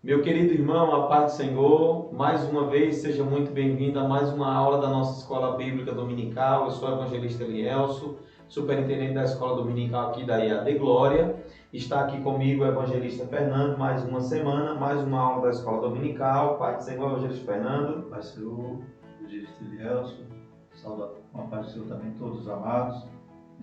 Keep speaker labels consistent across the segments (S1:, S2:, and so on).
S1: Meu querido irmão, a paz do Senhor, mais uma vez seja muito bem-vindo a mais uma aula da nossa Escola Bíblica Dominical. Eu sou o evangelista Elielso, superintendente da Escola Dominical aqui da IAD Glória. Está aqui comigo o evangelista Fernando, mais uma semana, mais uma aula da Escola Dominical. Paz do Senhor, evangelista Fernando.
S2: Paz do Senhor, evangelista Elielso, saúde com a paz do Senhor também todos os amados.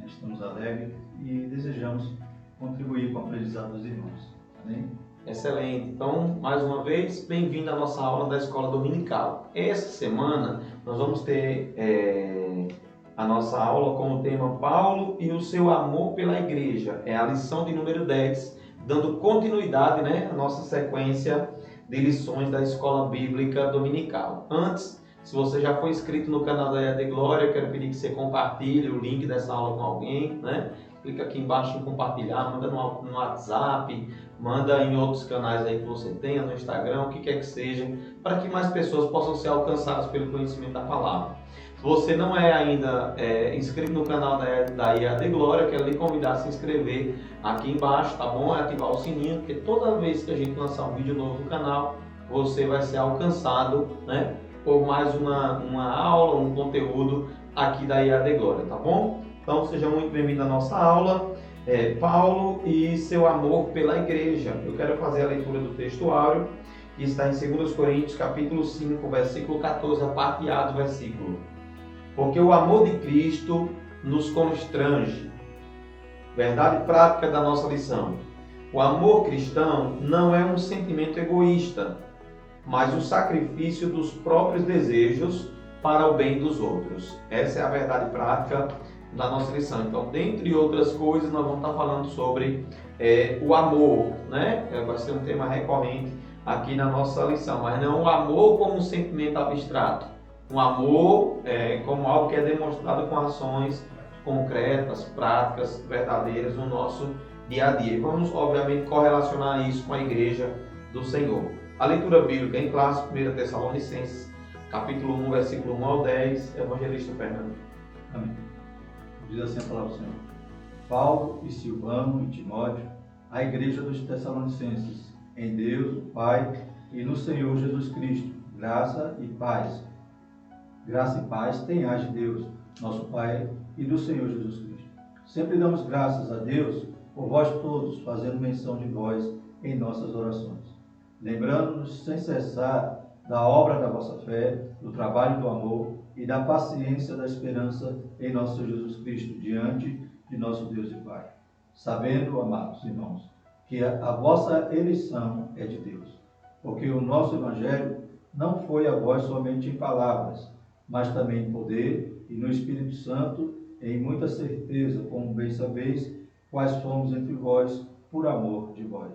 S2: Estamos alegres e desejamos contribuir com o aprendizado dos irmãos. Amém?
S1: Excelente. Então, mais uma vez, bem-vindo à nossa aula da Escola Dominical. Essa semana nós vamos ter a nossa aula com o tema Paulo e o seu amor pela igreja. É a lição de número 10, dando continuidade, à nossa sequência de lições da Escola Bíblica Dominical. Antes, se você já foi inscrito no canal da IAD Glória, eu quero pedir que você compartilhe o link dessa aula com alguém, Clica aqui embaixo em compartilhar, manda no WhatsApp, manda em outros canais aí que você tenha, no Instagram, o que quer que seja, para que mais pessoas possam ser alcançadas pelo conhecimento da palavra. Se você não é ainda inscrito no canal da IAD Glória, eu quero lhe convidar a se inscrever aqui embaixo, tá bom? É ativar o sininho, porque toda vez que a gente lançar um vídeo novo no canal, você vai ser alcançado, por mais uma aula, um conteúdo aqui da IAD Glória, tá bom? Então, seja muito bem-vindo à nossa aula. Paulo e seu amor pela igreja. Eu quero fazer a leitura do textuário, que está em 2 Coríntios, capítulo 5, versículo 14, a parte A do versículo. Porque o amor de Cristo nos constrange. Verdade prática da nossa lição. O amor cristão não é um sentimento egoísta, mas o sacrifício dos próprios desejos para o bem dos outros. Essa é a verdade prática da nossa lição. Então, dentre outras coisas, nós vamos estar falando sobre o amor, Vai ser um tema recorrente aqui na nossa lição, mas não o amor como um sentimento abstrato. Um amor como algo que é demonstrado com ações concretas, práticas, verdadeiras no nosso dia a dia. Vamos, obviamente, correlacionar isso com a igreja do Senhor. A leitura bíblica em classe, 1 Tessalonicenses, capítulo 1, versículo 1 ao 10, Evangelista Fernando.
S2: Amém. Diz assim a palavra do Senhor. Paulo e Silvano e Timóteo, a igreja dos Tessalonicenses, em Deus, o Pai, e no Senhor Jesus Cristo, graça e paz. Graça e paz tenhais de Deus, nosso Pai, e do Senhor Jesus Cristo. Sempre damos graças a Deus por vós todos, fazendo menção de vós em nossas orações, lembrando-nos sem cessar da obra da vossa fé, do trabalho do amor e da paciência da esperança em nosso Senhor Jesus Cristo, diante de nosso Deus e Pai. Sabendo, amados irmãos, que a vossa eleição é de Deus, porque o nosso Evangelho não foi a vós somente em palavras, mas também em poder e no Espírito Santo, em muita certeza, como bem sabeis, quais fomos entre vós por amor de vós.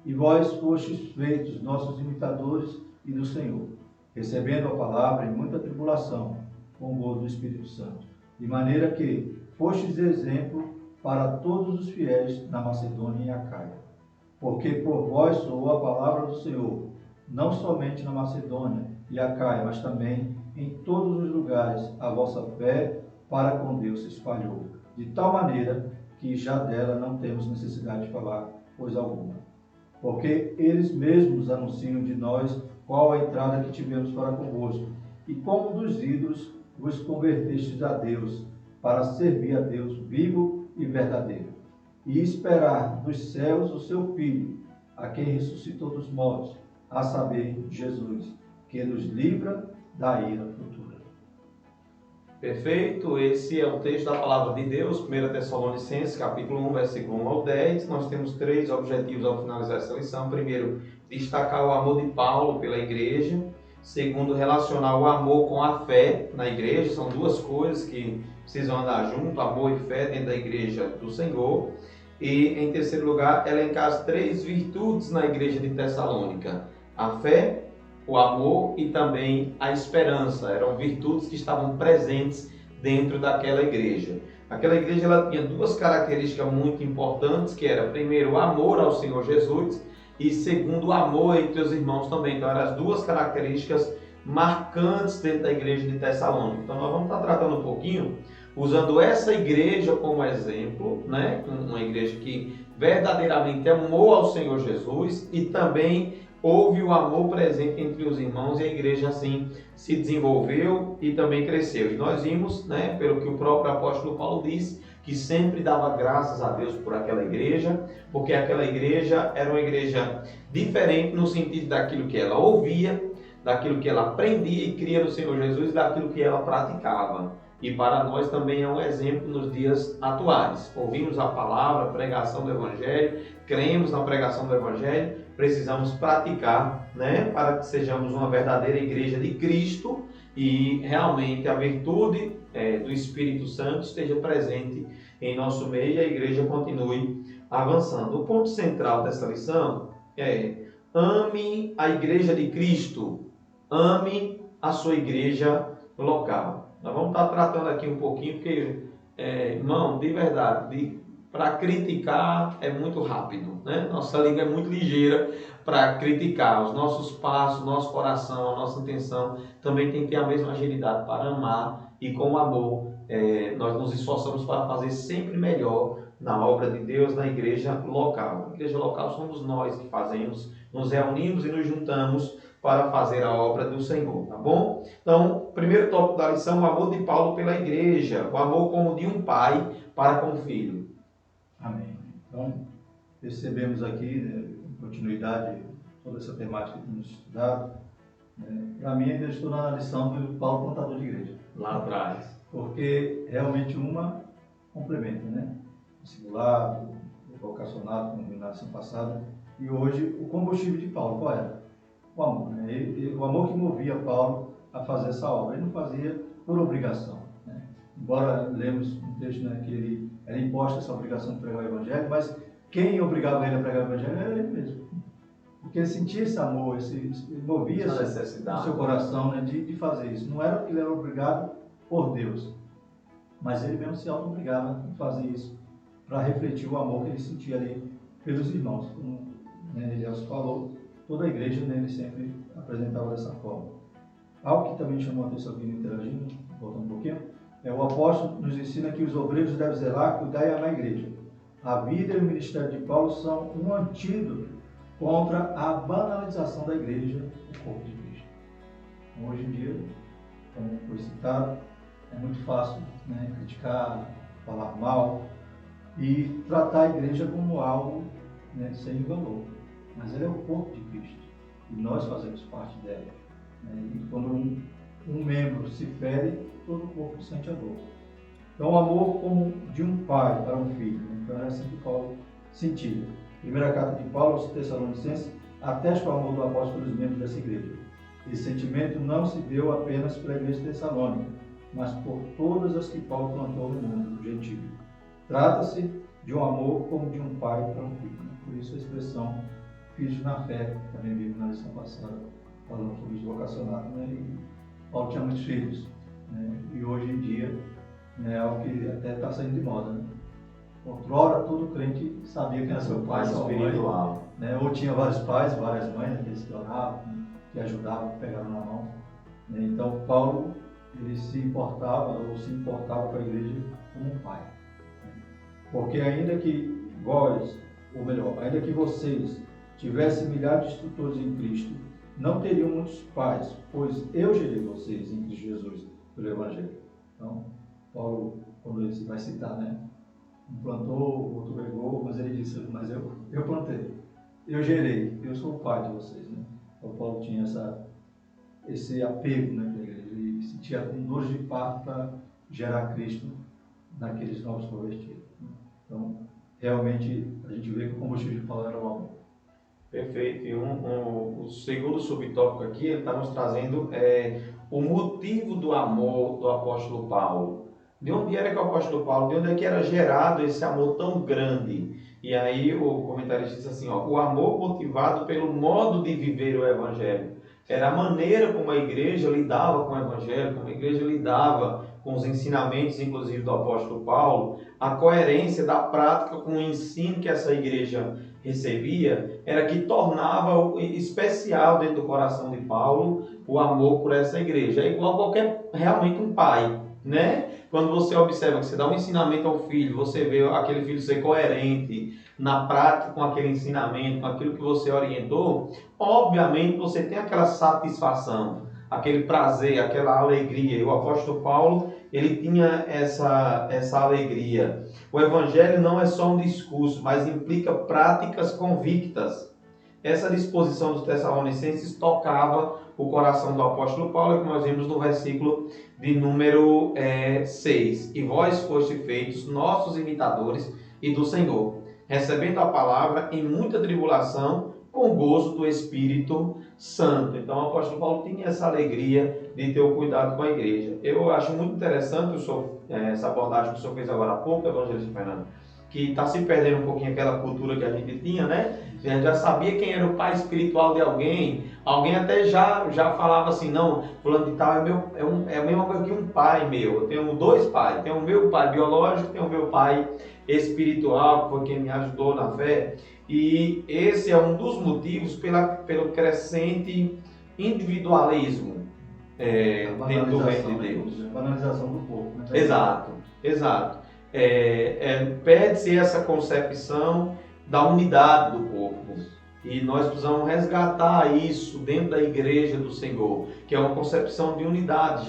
S2: E vós fostes feitos nossos imitadores e do Senhor, recebendo a palavra em muita tribulação, com o gozo do Espírito Santo, de maneira que fostes exemplo para todos os fiéis na Macedônia e Acaia. Porque por vós soou a palavra do Senhor, não somente na Macedônia e Acaia, mas também em todos os lugares a vossa fé para com Deus se espalhou, de tal maneira que já dela não temos necessidade de falar coisa alguma. Porque eles mesmos anunciam de nós qual a entrada que tivemos para convosco, e como dos ídolos vos convertestes a Deus, para servir a Deus vivo e verdadeiro, e esperar dos céus o seu Filho, a quem ressuscitou dos mortos, a saber, Jesus, que nos livra da ira futura.
S1: Perfeito, esse é o texto da palavra de Deus, 1 Tessalonicenses, capítulo 1, versículo 1 ao 10. Nós temos 3 objetivos ao finalizar essa lição. Primeiro, destacar o amor de Paulo pela igreja. Segundo, relacionar o amor com a fé na igreja. São duas coisas que precisam andar junto, amor e fé dentro da igreja do Senhor. E, em terceiro lugar, elencar as 3 virtudes na igreja de Tessalônica: a fé, o amor e também a esperança. Eram virtudes que estavam presentes dentro daquela igreja. Aquela igreja ela tinha 2 características muito importantes, que era, primeiro, o amor ao Senhor Jesus e, segundo, o amor entre os irmãos também. Então, eram as 2 características marcantes dentro da igreja de Tessalônica. Então, nós vamos estar tratando um pouquinho, usando essa igreja como exemplo, uma igreja que verdadeiramente amou ao Senhor Jesus e também houve o amor presente entre os irmãos e a igreja assim se desenvolveu e também cresceu. E nós vimos, né, pelo que o próprio apóstolo Paulo disse, que sempre dava graças a Deus por aquela igreja, porque aquela igreja era uma igreja diferente no sentido daquilo que ela ouvia, daquilo que ela aprendia e cria no Senhor Jesus e daquilo que ela praticava. E para nós também é um exemplo nos dias atuais. Ouvimos a palavra, a pregação do Evangelho, cremos na pregação do Evangelho, precisamos praticar, né, para que sejamos uma verdadeira igreja de Cristo e realmente a virtude do Espírito Santo esteja presente em nosso meio e a igreja continue avançando. O ponto central dessa lição é: ame a igreja de Cristo, ame a sua igreja local. Nós vamos estar tratando aqui um pouquinho, porque, irmão, de verdade, para criticar é muito rápido, né? Nossa língua é muito ligeira para criticar. Os nossos passos, nosso coração, a nossa intenção também tem que ter a mesma agilidade para amar e com amor nós nos esforçamos para fazer sempre melhor na obra de Deus, na igreja local. A igreja local somos nós que fazemos, nos reunimos e nos juntamos para fazer a obra do Senhor, tá bom? Então, primeiro tópico da lição, o amor de Paulo pela igreja, o amor como de um pai para com o filho.
S2: Amém. Então, percebemos aqui, né, em continuidade, toda essa temática que temos estudado. Para mim, ainda estou na lição do Paulo, plantador de igreja.
S1: Lá atrás.
S2: Porque realmente uma complementa, né? Discipulado, vocacionado, como vimos na lição passada. E hoje, o combustível de Paulo, qual era? O amor, né? O amor que movia Paulo a fazer essa obra. Ele não fazia por obrigação, né? Embora lemos um texto, né, que ele era imposta essa obrigação de pregar o Evangelho, mas quem obrigava ele a pregar o Evangelho era ele mesmo. Porque ele sentia esse amor, ele movia
S1: essa necessidade
S2: no seu coração, né, de fazer isso. Não era porque ele era obrigado por Deus, mas ele mesmo se auto-obrigava a fazer isso, para refletir o amor que ele sentia ali pelos irmãos. Como, né, Elias falou, toda a igreja, né, ele sempre apresentava dessa forma. Algo que também chamou a atenção aqui no Interagindo, voltando um pouquinho, o apóstolo nos ensina que os obreiros devem zelar, cuidar e amar a igreja. A vida e o ministério de Paulo são um antídoto contra a banalização da igreja, do corpo de Cristo. Hoje em dia, como foi citado, é muito fácil, né, criticar, falar mal e tratar a igreja como algo, né, sem valor. Mas ela é o corpo de Cristo e nós fazemos parte dela. E quando um membro se fere, todo o corpo sente a dor. Então, o amor como de um pai para um filho. Então, era assim que Paulo sentia. Primeira carta de Paulo aos Tessalonicenses atesta o amor do apóstolo pelos membros dessa igreja. Esse sentimento não se deu apenas pela igreja de Tessalônica, mas por todas as que Paulo plantou no mundo gentil. Trata-se de um amor como de um pai para um filho. Por isso a expressão filhos na fé, que também vimos na lição passada, falando sobre os vocacionados. E Paulo tinha muitos filhos, né? E hoje em dia, né, é algo que até está saindo de moda. Né? Outrora, todo crente sabia quem era seu pai, sua
S1: espiritual.
S2: Mãe, né? Ou tinha vários pais, várias mães, aqueles que oravam, que ajudavam, que pegaram na mão. Né? Então, Paulo, ele se importava com a igreja como um pai. Né? Porque ainda que vós, ou melhor, ainda que vocês tivessem milhares de instrutores em Cristo, não teriam muitos pais, pois eu gerei vocês em Cristo Jesus pelo Evangelho. Então, Paulo, quando ele vai citar, né? Um plantou, outro regou, mas ele disse, mas eu plantei, eu gerei, eu sou o pai de vocês. Né? Então, Paulo tinha esse apego, né, pela igreja, ele sentia dores de parto para gerar Cristo naqueles novos convertidos. Então, realmente, a gente vê que o combustível de Paulo era o amor.
S1: Perfeito. E o segundo subtópico aqui, ele está nos trazendo o motivo do amor do apóstolo Paulo. De onde era que o apóstolo Paulo, de onde é que era gerado esse amor tão grande? E aí o comentarista diz assim, o amor motivado pelo modo de viver o Evangelho. Era a maneira como a igreja lidava com o Evangelho, como a igreja lidava com os ensinamentos, inclusive do apóstolo Paulo, a coerência da prática com o ensino que essa igreja recebia, era que tornava especial dentro do coração de Paulo o amor por essa igreja. É igual realmente um pai, né? Quando você observa que você dá um ensinamento ao filho, você vê aquele filho ser coerente na prática com aquele ensinamento, com aquilo que você orientou, obviamente você tem aquela satisfação, aquele prazer, aquela alegria. E o apóstolo Paulo, ele tinha essa alegria. O evangelho não é só um discurso, mas implica práticas convictas. Essa disposição dos Tessalonicenses tocava o coração do apóstolo Paulo, que nós vimos no versículo de número 6. E vós foste feitos nossos imitadores e do Senhor, recebendo a palavra em muita tribulação, com gozo do Espírito Santo. Então o apóstolo Paulo tinha essa alegria de ter o cuidado com a igreja. Eu acho muito interessante essa abordagem que o senhor fez agora há pouco, evangelista Fernando, que está se perdendo um pouquinho aquela cultura que a gente tinha, né? A gente já sabia quem era o pai espiritual de alguém até já falava assim, não, fulano de tal é a mesma coisa que um pai meu. Eu tenho 2 pais, tenho o meu pai biológico, tenho o meu pai espiritual, que foi quem me ajudou na fé. E esse é um dos motivos pelo crescente individualismo dentro do reino de Deus.
S2: A banalização do povo. Né?
S1: Exato. Perde-se essa concepção da unidade do corpo. E nós precisamos resgatar isso dentro da igreja do Senhor, que é uma concepção de unidade.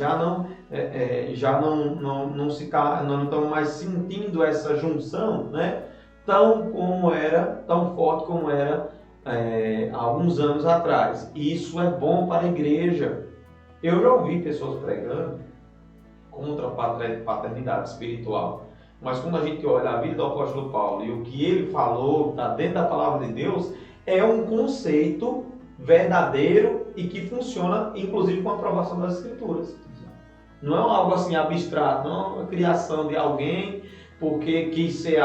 S1: Não estamos mais sentindo essa junção, né? Tão forte como era há alguns anos atrás. E isso é bom para a igreja. Eu já ouvi pessoas pregando contra a paternidade espiritual. Mas quando a gente olha a vida do apóstolo Paulo e o que ele falou, está dentro da palavra de Deus, é um conceito verdadeiro e que funciona, inclusive, com a aprovação das Escrituras. Não é algo assim abstrato, não é uma criação de alguém porque quis ser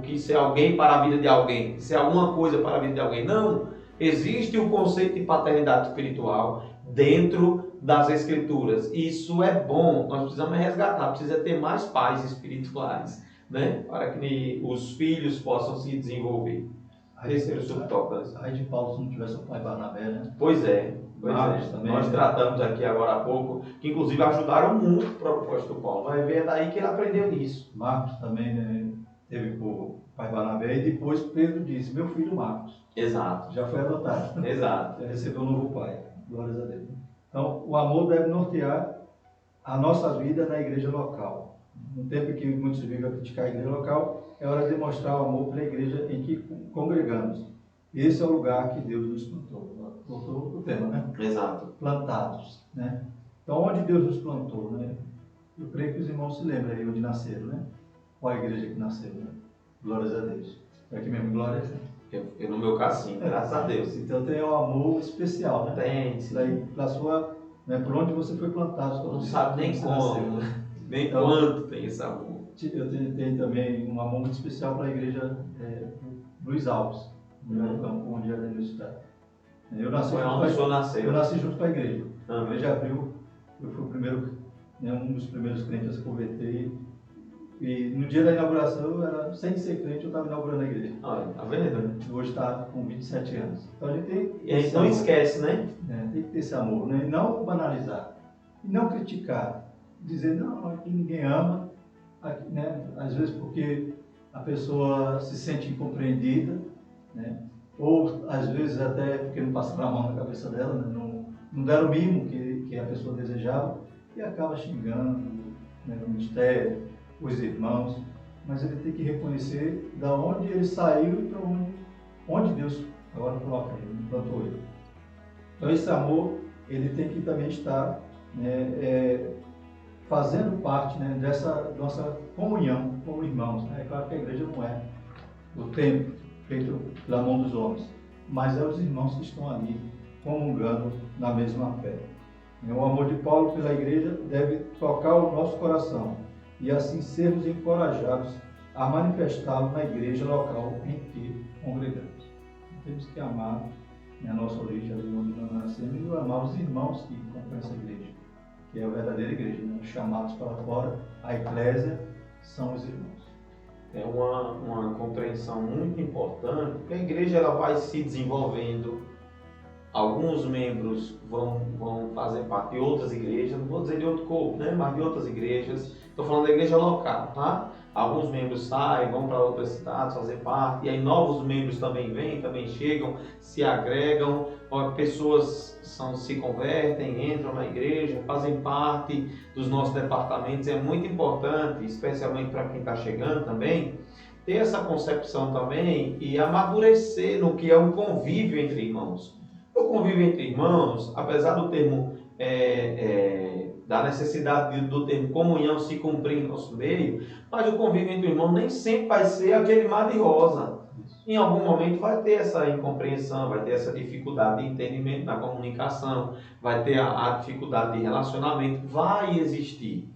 S1: quis ser alguém para a vida de alguém, quis ser alguma coisa para a vida de alguém. Não, existe o conceito de paternidade espiritual dentro das Escrituras. Isso é bom, nós precisamos resgatar, precisa ter mais pais espirituais, né? Para que os filhos possam se desenvolver. Terceiro subtópico.
S2: Aí de Paulo se não tivesse o pai Barnabé, né?
S1: Pois é.
S2: Também,
S1: nós tratamos aqui agora há pouco, que inclusive ajudaram muito o propósito do Paulo. Vai ver daí que ele aprendeu isso.
S2: Marcos também, né, teve o pai Barnabé e depois Pedro disse, meu filho Marcos.
S1: Exato.
S2: Já foi adotado.
S1: Exato.
S2: Já recebeu um novo pai. Glórias a Deus. Então, o amor deve nortear a nossa vida na igreja local. No tempo em que muitos vivem a criticar a igreja local, é hora de demonstrar o amor pela igreja em que congregamos. Esse é o lugar que Deus nos plantou. Voltou o tema, né?
S1: Exato.
S2: Plantados, né? Então, onde Deus nos plantou, né? Eu creio que os irmãos se lembram aí onde nasceram, né? Qual a igreja que nasceu, né? Glórias a Deus. É aqui mesmo, glória.
S1: Eu no meu caso, sim, graças a Deus.
S2: Então tem um amor especial, né?
S1: Tem, sim.
S2: Daí, pra sua, né, por onde você foi plantado.
S1: Não sabe nem como,
S2: nasceu,
S1: nem então, quanto tem esse amor.
S2: Eu tenho também um amor muito especial para a igreja Luiz Alves, no campo onde era a universidade. Eu nasci junto com a igreja. A igreja abriu, eu fui o primeiro, um dos primeiros crentes a se converter. E no dia da inauguração, sem ser crente, eu estava inaugurando a igreja.
S1: Olha, tá vendo?
S2: Hoje está com 27 anos. Então a gente tem.
S1: E a gente não esquece, né?
S2: Tem que ter esse amor, né? E não banalizar. E não criticar. Dizer, não, aqui ninguém ama. Aqui, né? Às vezes porque a pessoa se sente incompreendida, né? Ou às vezes até porque não passaram a mão na cabeça dela, né? Não deram o mínimo que a pessoa desejava e acaba xingando, né? O ministério, os irmãos, mas ele tem que reconhecer da onde ele saiu e para onde Deus agora coloca ele, plantou ele. Então esse amor, ele tem que também estar, né, fazendo parte, né, dessa nossa comunhão como irmãos. Né? É claro que a igreja não é o templo feito pela mão dos homens, mas é os irmãos que estão ali comungando na mesma fé. O amor de Paulo pela igreja deve tocar o nosso coração e assim sermos encorajados a manifestá-lo na igreja local em que congregamos. Temos que amar a nossa origem, ali onde nós nascemos, e amar os irmãos que compõem essa igreja, que é a verdadeira igreja, né? Os chamados para fora, a eclésia, são os irmãos.
S1: É uma compreensão muito importante, porque a igreja ela vai se desenvolvendo, alguns membros vão fazer parte de outras igrejas, não vou dizer de outro corpo, né? Mas de outras igrejas. Estou falando da igreja local, tá? Alguns membros saem, vão para outras cidades fazer parte, e aí novos membros também vêm, também chegam, se agregam, pessoas se convertem, entram na igreja, fazem parte dos nossos departamentos. É muito importante, especialmente para quem está chegando também, ter essa concepção também e amadurecer no que é um convívio entre irmãos. O convívio entre irmãos, apesar do termo da necessidade do termo comunhão se cumprir em nosso meio, mas o convívio entre irmãos nem sempre vai ser aquele mar de rosa. Em algum momento vai ter essa incompreensão, vai ter essa dificuldade de entendimento na comunicação, vai ter a dificuldade de relacionamento, vai existir.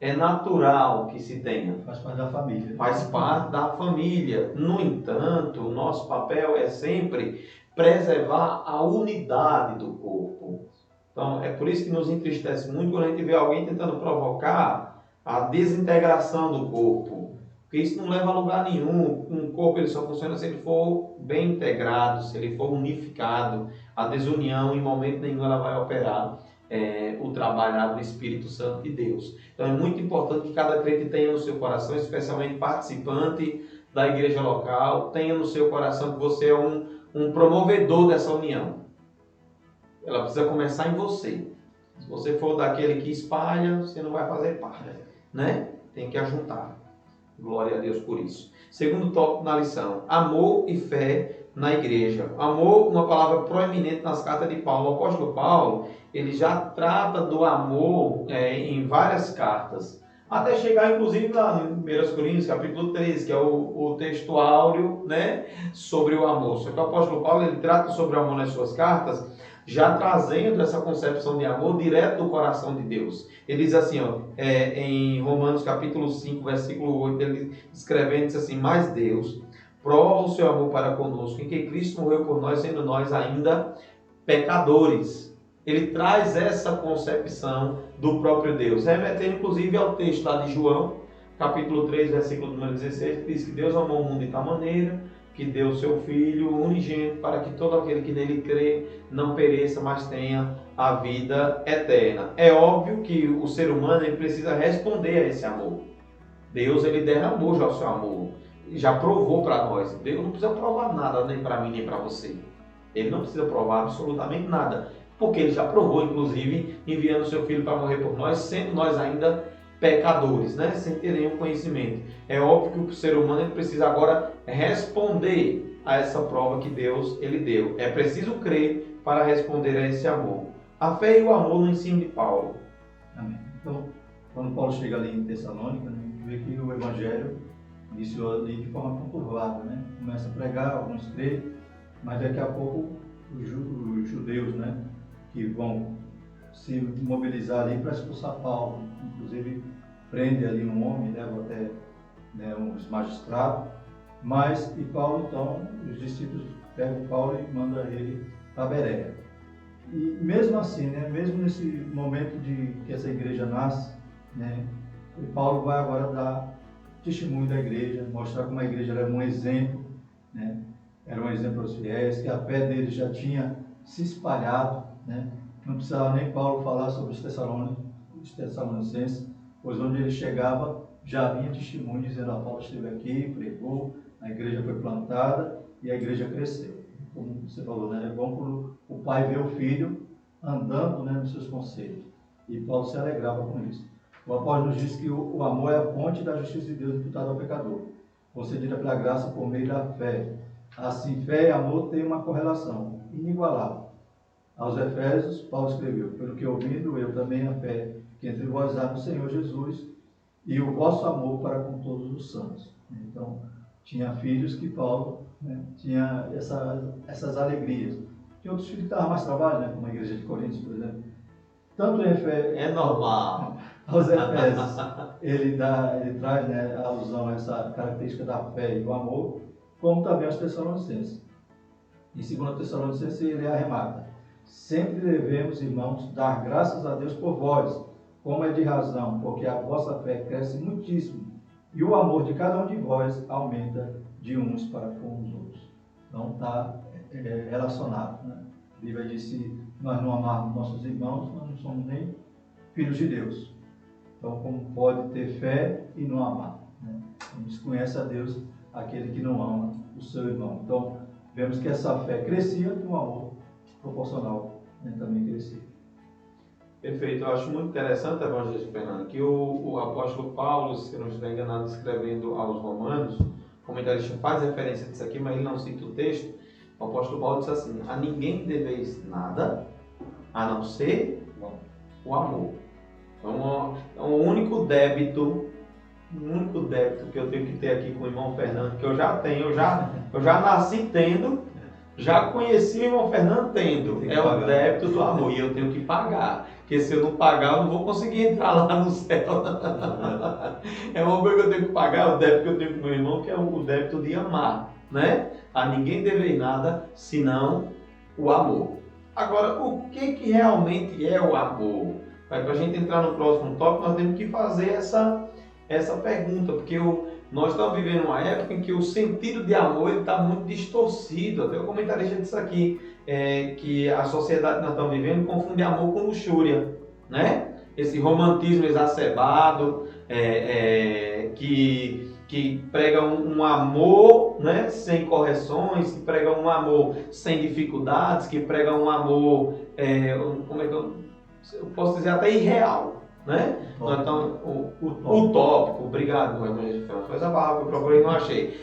S1: É natural que se tenha.
S2: Faz parte da família.
S1: Faz parte da família. No entanto, o nosso papel é sempre preservar a unidade do corpo. Então, é por isso que nos entristece muito quando a gente vê alguém tentando provocar a desintegração do corpo. Porque isso não leva a lugar nenhum. Um corpo ele só funciona se ele for bem integrado, se ele for unificado. A desunião, em momento nenhum, ela vai operar o trabalhar do Espírito Santo de Deus. Então, é muito importante que cada crente tenha no seu coração, especialmente participante da igreja local, tenha no seu coração que você é um promovedor dessa união. Ela precisa começar em você. Se você for daquele que espalha, você não vai fazer parte, né? Tem que ajuntar. Glória a Deus por isso. Segundo tópico na lição: amor e fé na igreja. Amor, uma palavra proeminente nas cartas de Paulo. O apóstolo Paulo, ele já trata do amor em várias cartas. Até chegar, inclusive, lá em 1 Coríntios, capítulo 13, que é o texto áureo, né, sobre o amor. Só que o apóstolo Paulo, ele trata sobre o amor nas suas cartas, já trazendo essa concepção de amor direto do coração de Deus. Ele diz assim, em Romanos capítulo 5, versículo 8, ele escrevendo, diz assim: mas Deus prova o seu amor para conosco, em que Cristo morreu por nós, sendo nós ainda pecadores. Ele traz essa concepção do próprio Deus, remetendo inclusive ao texto lá de João, capítulo 3, versículo número 16, que diz que Deus amou o mundo de tal maneira que deu o seu Filho unigênito para que todo aquele que nele crê não pereça, mas tenha a vida eterna. É óbvio que o ser humano ele precisa responder a esse amor. Deus ele derramou já o seu amor, já provou para nós. Deus não precisa provar nada, nem para mim, nem para você. Ele não precisa provar absolutamente nada, porque ele já provou, inclusive, enviando o seu Filho para morrer por nós, sendo nós ainda pecadores, né? Sem ter nenhum conhecimento. É óbvio que o ser humano ele precisa agora responder a essa prova que Deus ele deu. É preciso crer para responder a esse amor. A fé e o amor no ensino de Paulo.
S2: Amém. Então, quando Paulo chega ali em Tessalônica, né, vê que o Evangelho iniciou ali de forma conturbada, né? Começa a pregar, alguns creem, mas daqui a pouco os judeus, né, que vão se mobilizar ali para expulsar Paulo, inclusive prende ali um homem, leva até uns magistrados, e Paulo então, os discípulos pegam Paulo e mandam ele para Bereia. E mesmo assim, né, mesmo nesse momento de que essa igreja nasce, né, Paulo vai agora dar testemunho da igreja, mostrar como a igreja era um exemplo, né, era um exemplo aos fiéis, que a fé deles já tinha se espalhado, né. Não precisava nem Paulo falar sobre os Tessalonicenses, pois onde ele chegava já havia testemunho dizendo: Paulo esteve aqui, pregou, a igreja foi plantada e a igreja cresceu. Como você falou, né? É bom quando o pai vê o filho andando, né, nos seus conselhos. E Paulo se alegrava com isso. O apóstolo nos diz que o amor é a ponte da justiça de Deus imputada ao pecador, concedida pela graça por meio da fé. Assim, fé e amor têm uma correlação inigualável. Aos Efésios, Paulo escreveu: pelo que ouvindo eu também a fé que entre vós há no Senhor Jesus e o vosso amor para com todos os santos. Então, tinha filhos que Paulo, né, tinha essas alegrias. Tinha outros filhos que davam mais trabalho, né, como a igreja de Coríntios, por exemplo. Tanto em
S1: É normal.
S2: Aos Efésios, ele traz, né, a alusão a essa característica da fé e do amor, como também aos Tessalonicenses. Em 2 Tessalonicenses ele arremata: sempre devemos, irmãos, dar graças a Deus por vós, como é de razão, porque a vossa fé cresce muitíssimo, e o amor de cada um de vós aumenta de uns para com os outros. Então está relacionado, né? A Bíblia diz que se nós não amarmos nossos irmãos, nós não somos nem filhos de Deus. Então, como pode ter fé e não amar? Né? Desconhece a Deus aquele que não ama o seu irmão. Então, vemos que essa fé crescia e o amor proporcional, né, também crescia.
S1: Perfeito. Eu acho muito interessante, evangelista Fernando, que o apóstolo Paulo, se eu não estiver enganado, escrevendo aos Romanos, o comentarista faz referência disso aqui, mas ele não cita o texto. O apóstolo Paulo diz assim: a ninguém deveis nada, a não ser o amor. Então, o único débito que eu tenho que ter aqui com o irmão Fernando, que eu já tenho, eu já nasci tendo, já conheci o irmão Fernando tendo, é o débito do amor, e eu tenho que pagar, porque se eu não pagar, eu não vou conseguir entrar lá no céu. É uma coisa que eu tenho que pagar, o débito que eu tenho com o meu irmão, que é o débito de amar, né? A ninguém devei nada, senão o amor. Agora, o que realmente é o amor? Para a gente entrar no próximo tópico, nós temos que fazer essa pergunta, porque nós estamos vivendo uma época em que o sentido de amor está muito distorcido. Até o comentarista disse aqui que a sociedade que nós estamos vivendo confunde amor com luxúria, né? Esse romantismo exacerbado, que prega um amor, né, sem correções, que prega um amor sem dificuldades, que prega um amor, como é que eu posso dizer, até irreal, né? Então, utópico, obrigado, foi essa palavra que eu procurei e não achei.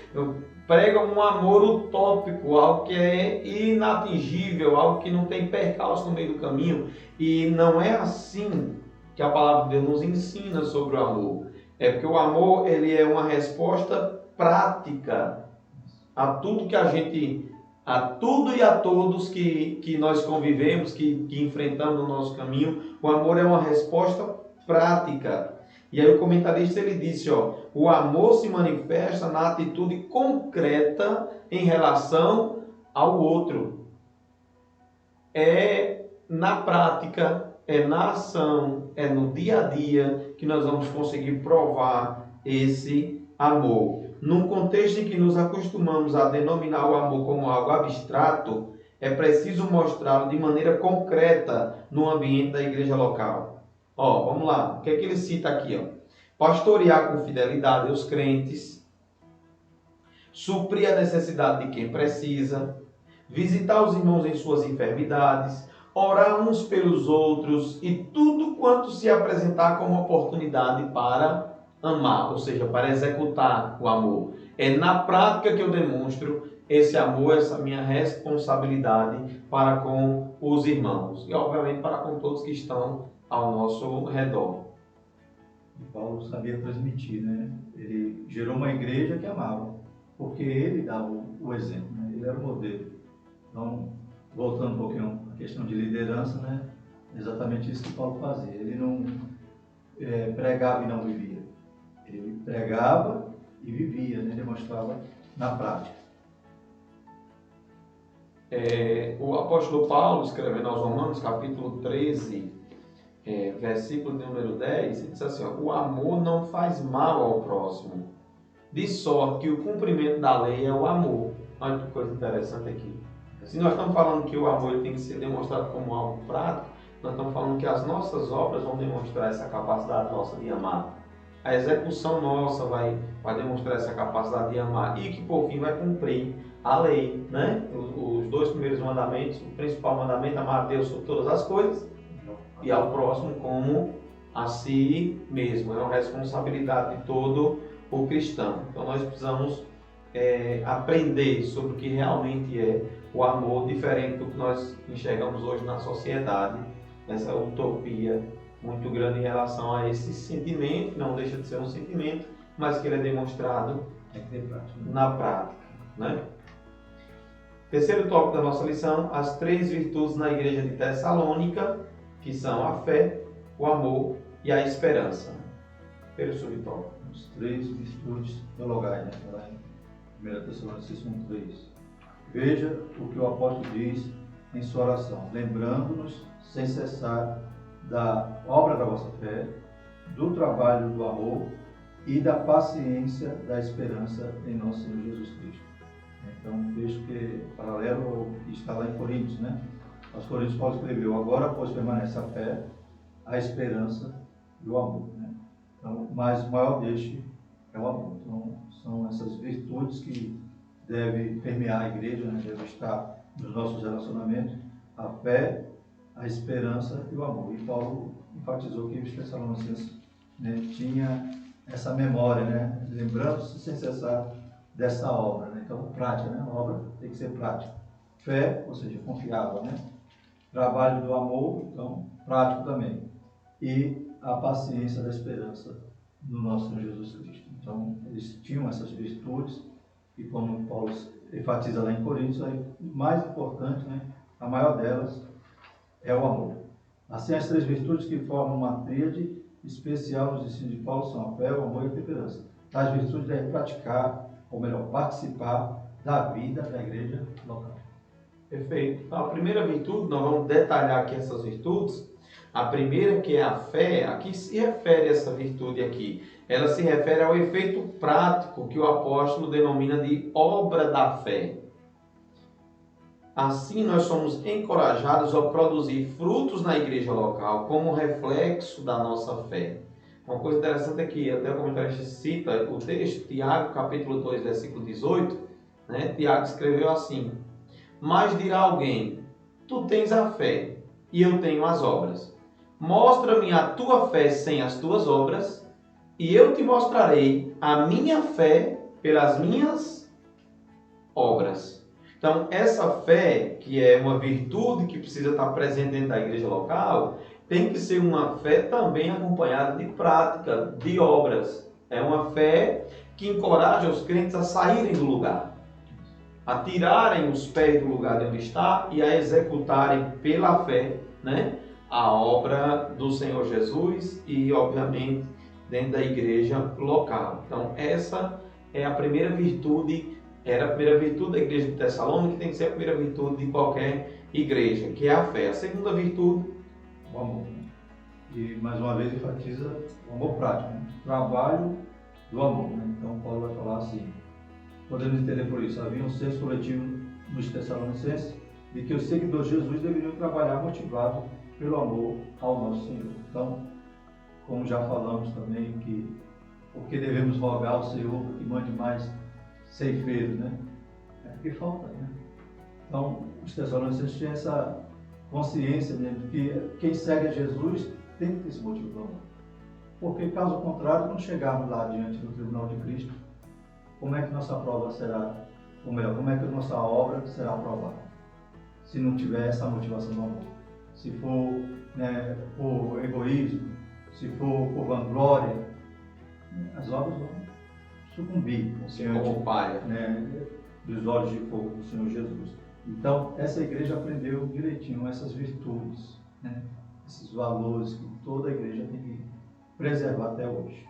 S1: Prega um amor utópico, algo que é inatingível, algo que não tem percalço no meio do caminho, e não é assim que a palavra de Deus nos ensina sobre o amor. É porque o amor, ele é uma resposta prática a tudo que a tudo e a todos que nós convivemos, que enfrentamos no nosso caminho. O amor é uma resposta prática. E aí o comentarista ele disse, o amor se manifesta na atitude concreta em relação ao outro. É na prática, é na ação, é no dia a dia que nós vamos conseguir provar esse amor. Num contexto em que nos acostumamos a denominar o amor como algo abstrato, é preciso mostrá-lo de maneira concreta no ambiente da igreja local. Vamos lá. O que é que ele cita aqui? Pastorear com fidelidade os crentes, suprir a necessidade de quem precisa, visitar os irmãos em suas enfermidades, orar uns pelos outros e tudo quanto se apresentar como oportunidade para amar, ou seja, para executar o amor. É na prática que eu demonstro esse amor, essa minha responsabilidade para com os irmãos e, obviamente, para com todos que estão ao nosso redor.
S2: E Paulo sabia transmitir, né? Ele gerou uma igreja que amava, porque ele dava o exemplo, né? Ele era o modelo. Então, voltando um pouquinho à questão de liderança, né? Exatamente isso que Paulo fazia. Ele não pregava e não vivia. Ele pregava e vivia, né? Demonstrava na prática.
S1: O apóstolo Paulo, escrevendo aos Romanos, capítulo 13, versículo de número 10, ele diz assim, o amor não faz mal ao próximo, de sorte que o cumprimento da lei é o amor. Olha que coisa interessante aqui. Se nós estamos falando que o amor ele tem que ser demonstrado como algo prático, nós estamos falando que as nossas obras vão demonstrar essa capacidade nossa de amar. A execução nossa vai demonstrar essa capacidade de amar e que, por fim, vai cumprir a lei, né? Os dois primeiros mandamentos, o principal mandamento, amar a Deus sobre todas as coisas e ao próximo como a si mesmo. É uma responsabilidade de todo o cristão. Então, nós precisamos aprender sobre o que realmente é o amor, diferente do que nós enxergamos hoje na sociedade, essa utopia muito grande em relação a esse sentimento, que não deixa de ser um sentimento, mas que ele é demonstrado na prática, né? Terceiro tópico da nossa lição, as 3 virtudes na igreja de Tessalônica, que são a fé, o amor e a esperança. Primeiro subtópico.
S2: As 3 virtudes teologais, né? Lá em 1 Tessalonicenses 1:3. Veja o que o apóstolo diz em sua oração, lembrando-nos sem cessar da obra da vossa fé, do trabalho do amor e da paciência da esperança em nosso Senhor Jesus Cristo. Então, um texto que é paralelo ao que está lá em Coríntios, né? Aos Coríntios, Paulo escreveu: agora, pois, permanece a fé, a esperança e o amor. Né? Então, mas o maior deste é o amor. Então, são essas virtudes que devem permear a igreja, né? Devem estar nos nossos relacionamentos: a fé, a esperança e o amor. E Paulo enfatizou que os Tessalonicenses, né, tinha essa memória, né, lembrando-se sem cessar dessa obra. Né? Então, prática, né? A obra tem que ser prática. Fé, ou seja, confiável, né? Trabalho do amor, então, prático também. E a paciência da esperança no nosso Senhor Jesus Cristo. Então, eles tinham essas virtudes, e como Paulo enfatiza lá em Coríntios, a mais importante, né, a maior delas, é o amor. Assim, as três virtudes que formam uma tríade especial nos ensinos de Paulo são a fé, o amor e a temperança. Tais virtudes devem praticar, ou melhor, participar da vida da igreja local.
S1: Perfeito. Então, a primeira virtude, nós vamos detalhar aqui essas virtudes. A primeira, que é a fé, a que se refere essa virtude aqui? Ela se refere ao efeito prático que o apóstolo denomina de obra da fé. Assim, nós somos encorajados a produzir frutos na igreja local como reflexo da nossa fé. Uma coisa interessante é que até o comentarista cita o texto, Tiago, capítulo 2, versículo 18, né? Tiago escreveu assim: mas dirá alguém, tu tens a fé e eu tenho as obras. Mostra-me a tua fé sem as tuas obras, e eu te mostrarei a minha fé pelas minhas obras. Então, essa fé, que é uma virtude que precisa estar presente dentro da igreja local, tem que ser uma fé também acompanhada de prática, de obras. É uma fé que encoraja os crentes a saírem do lugar, a tirarem os pés do lugar de onde está e a executarem pela fé, né, a obra do Senhor Jesus e, obviamente, dentro da igreja local. Então, essa é a primeira virtude, era a primeira virtude da igreja de Tessalônica, que tem que ser a primeira virtude de qualquer igreja, que é a fé. A segunda virtude,
S2: O amor. E, mais uma vez, enfatiza o amor prático, né? Trabalho do amor. Né? Então, Paulo vai falar assim: podemos entender por isso, havia um senso coletivo nos Tessalonicenses de que os seguidores de Jesus deveriam trabalhar motivados pelo amor ao nosso Senhor. Então, como já falamos também, que porque devemos rogar ao Senhor que mande mais ceifeiros, né? É porque falta, né? Então, os Tessalonicenses tinham essa consciência, né, de que quem segue a Jesus tem que ter esse motivo do amor. Porque, caso contrário, não chegarmos lá diante do tribunal de Cristo, como é que nossa prova será, ou melhor, como é que nossa obra será aprovada? Se não tiver essa motivação do amor. Se for, né, por egoísmo, se for por vanglória, as obras vão sucumbir
S1: como palha,
S2: né, dos olhos de fogo do Senhor Jesus. Então, essa igreja aprendeu direitinho essas virtudes, né, esses valores que toda a igreja tem que preservar até hoje.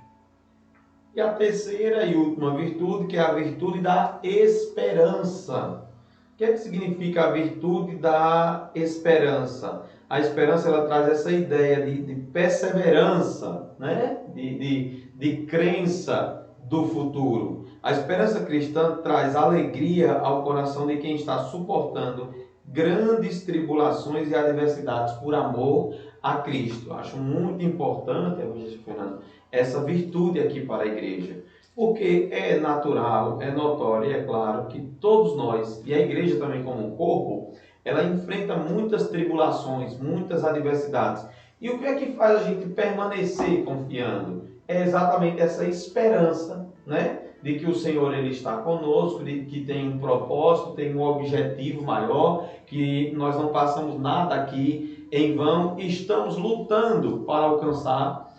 S1: E a terceira e última virtude, que é a virtude da esperança. O que é que significa a virtude da esperança? A esperança, ela traz essa ideia de perseverança, né? de crença do futuro. A esperança cristã traz alegria ao coração de quem está suportando grandes tribulações e adversidades por amor a Cristo. Acho muito importante, Fernando, essa virtude aqui para a igreja. Porque é natural, é notório e é claro que todos nós, e a igreja também como um corpo, ela enfrenta muitas tribulações, muitas adversidades. E o que é que faz a gente permanecer confiando? É exatamente essa esperança, né? De que o Senhor ele está conosco, de que tem um propósito, tem um objetivo maior, que nós não passamos nada aqui em vão, estamos lutando para alcançar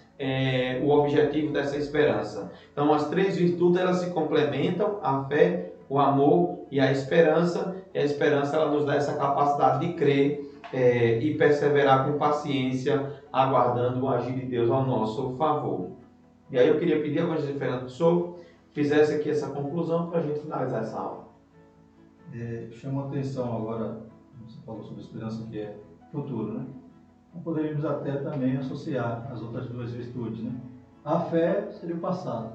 S1: o objetivo dessa esperança. Então, as três virtudes elas se complementam: a fé, o amor e a esperança. E a esperança ela nos dá essa capacidade de crer e perseverar com paciência, aguardando o agir de Deus ao nosso favor. E aí eu queria pedir ao evangelista Fernando que o senhor fizesse aqui essa conclusão para a gente finalizar essa aula.
S2: Chama a atenção agora, você falou sobre esperança, que é futuro, né? Então, poderíamos até também associar as outras duas virtudes, né? A fé seria o passado.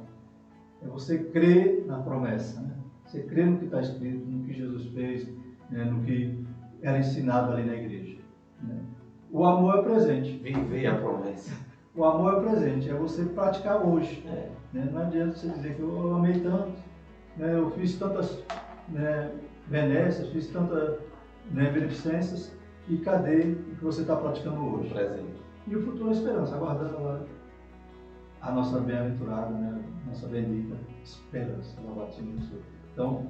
S2: É você crer na promessa, né? Você crer no que está escrito, no que Jesus fez, né? No que era ensinado ali na igreja. Né? O amor é o presente.
S1: Viver a promessa.
S2: O amor é o presente, é você praticar hoje.
S1: É.
S2: Né? Não adianta você dizer que eu amei tanto, né? Eu fiz tantas, né, benéficas, fiz tantas, né, beneficências, e cadê o que você está praticando hoje?
S1: Presente.
S2: E o futuro é a esperança, aguardando agora a nossa bem-aventurada, né, nossa bendita esperança. Louvado seja o Senhor. Então,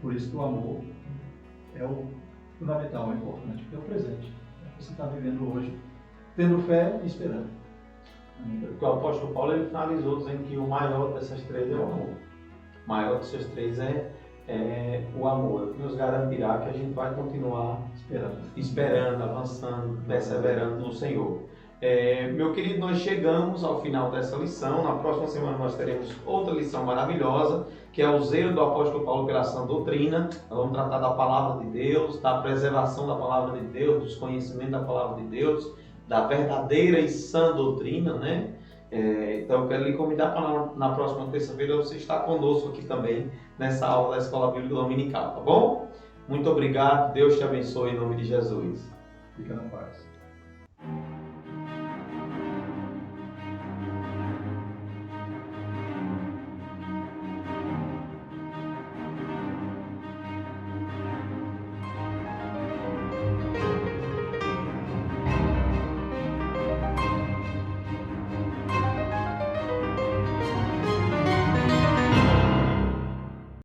S2: por isso que o amor é o fundamental, é importante, porque é o presente. Você está vivendo hoje, tendo fé e esperando.
S1: Porque o apóstolo Paulo ele finalizou dizendo que o maior dessas três é o amor. O maior dessas três é o amor. O que nos garantirá que a gente vai continuar esperando, avançando, perseverando no Senhor. Meu querido, nós chegamos ao final dessa lição. Na próxima semana nós teremos outra lição maravilhosa, que é o zelo do apóstolo Paulo pela sã doutrina. Nós vamos tratar da palavra de Deus, da preservação da palavra de Deus, dos conhecimentos da palavra de Deus, da verdadeira e sã doutrina, né? Então eu quero lhe convidar para na próxima terça-feira você estar conosco aqui também nessa aula da Escola Bíblica Dominical, tá bom? Muito obrigado, Deus te abençoe em nome de Jesus.
S2: Fica na paz.